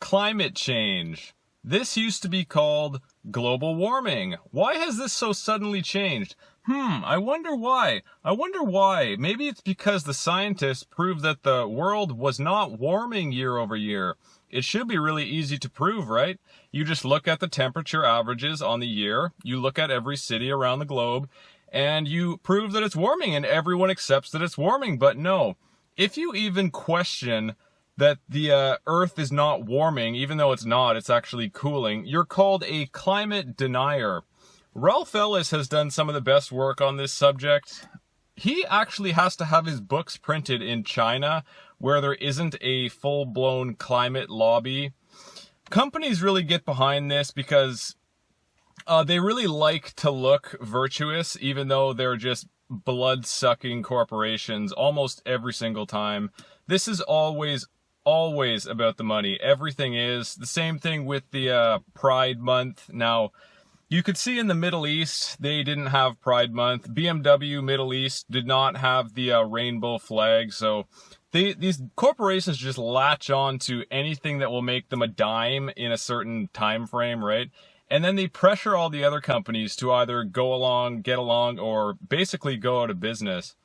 climate change. This used to be called global warming. Why has this so suddenly changed? I wonder why. Maybe it's because the scientists proved that the world was not warming year over year. It should be really easy to prove, right? You just look at the temperature averages on the year, you look at every city around the globe, and you prove that it's warming, and everyone accepts that it's warming. But no, if you even question that the Earth is not warming, even though it's not, it's actually cooling, you're called a climate denier. Ralph Ellis has done some of the best work on this subject. He actually has to have his books printed in China, where there isn't a full-blown climate lobby. Companies really get behind this because they really like to look virtuous, even though they're just blood-sucking corporations almost every single time. This is always about the money. Everything is. The same thing with the Pride Month. Now, you could see in the Middle East, they didn't have Pride Month. BMW Middle East did not have the rainbow flag. So these corporations just latch on to anything that will make them a dime in a certain time frame, right? And then they pressure all the other companies to either go along, get along, or basically go out of business.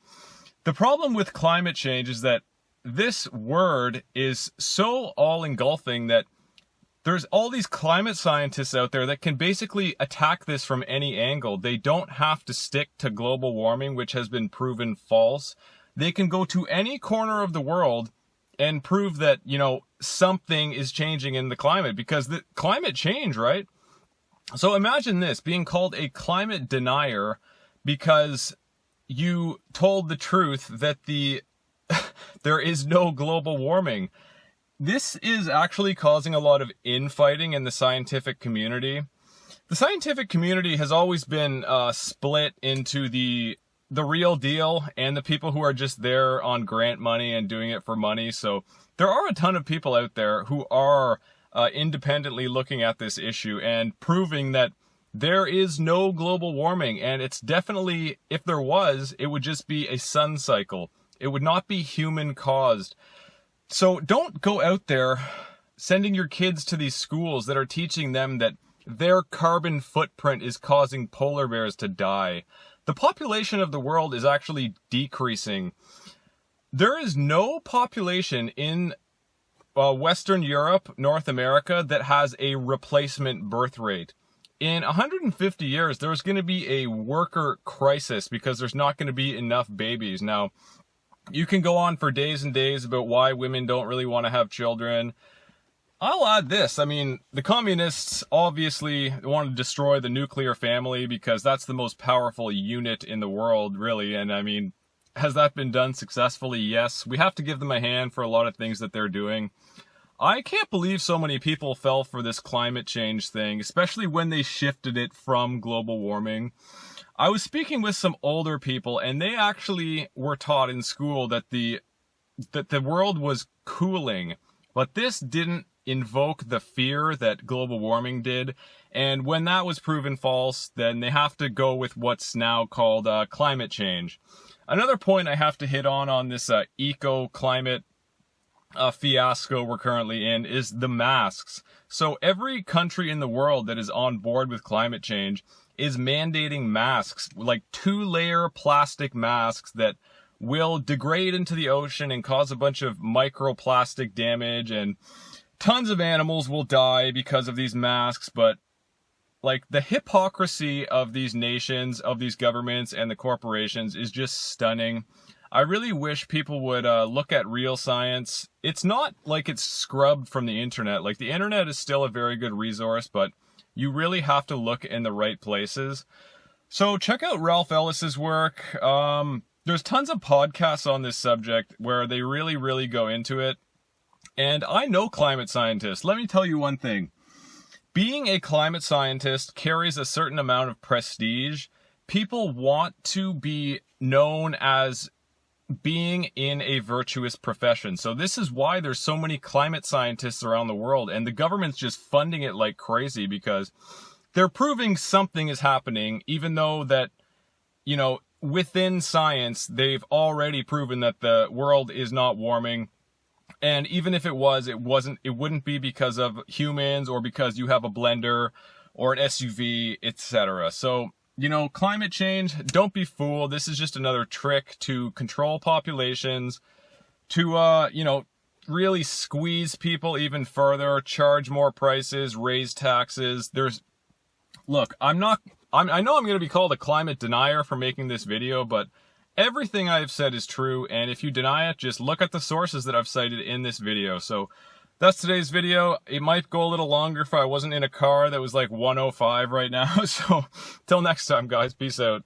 The problem with climate change is that this word is so all-engulfing that there's all these climate scientists out there that can basically attack this from any angle. They don't have to stick to global warming, which has been proven false. They can go to any corner of the world and prove that, something is changing in the climate, because the climate change, right? So imagine this, being called a climate denier because you told the truth that there is no global warming. This is actually causing a lot of infighting in the scientific community. The scientific community has always been split into the real deal and the people who are just there on grant money and doing it for money. So there are a ton of people out there who are independently looking at this issue and proving that there is no global warming. And it's definitely, if there was, it would just be a sun cycle. It would not be human caused. So don't go out there sending your kids to these schools that are teaching them that their carbon footprint is causing polar bears to die. The population of the world is actually decreasing. There is no population in Western Europe, North America, that has a replacement birth rate. In 150 years, there's going to be a worker crisis because there's not going to be enough babies. Now, you can go on for days and days about why women don't really want to have children. I'll add this. The communists obviously want to destroy the nuclear family because that's the most powerful unit in the world, really. And has that been done successfully? Yes. We have to give them a hand for a lot of things that they're doing. I can't believe so many people fell for this climate change thing, especially when they shifted it from global warming. I was speaking with some older people, and they actually were taught in school that the world was cooling, but this didn't invoke the fear that global warming did. And when that was proven false, then they have to go with what's now called climate change. Another point I have to hit on this eco-climate fiasco we're currently in is the masks. So every country in the world that is on board with climate change is mandating masks, like 2-layer plastic masks that will degrade into the ocean and cause a bunch of microplastic damage, and tons of animals will die because of these masks. But the hypocrisy of these nations, of these governments and the corporations is just stunning. I really wish people would look at real science. It's not like it's scrubbed from the internet. The internet is still a very good resource, but you really have to look in the right places. So check out Ralph Ellis's work. There's tons of podcasts on this subject where they really, really go into it. And I know climate scientists. Let me tell you one thing. Being a climate scientist carries a certain amount of prestige. People want to be known as being in a virtuous profession. So this is why there's so many climate scientists around the world, and the government's just funding it like crazy because they're proving something is happening, even though that, within science, they've already proven that the world is not warming. And even if it was, it wouldn't be because of humans or because you have a blender or an SUV, etc. So, you know, climate change, don't be fooled. This is just another trick to control populations, to, you know, really squeeze people even further, charge more prices, raise taxes. Look, I know I'm going to be called a climate denier for making this video, but everything I've said is true, and if you deny it, just look at the sources that I've cited in this video. So that's today's video. It might go a little longer if I wasn't in a car that was like 105 right now. So till next time, guys, peace out.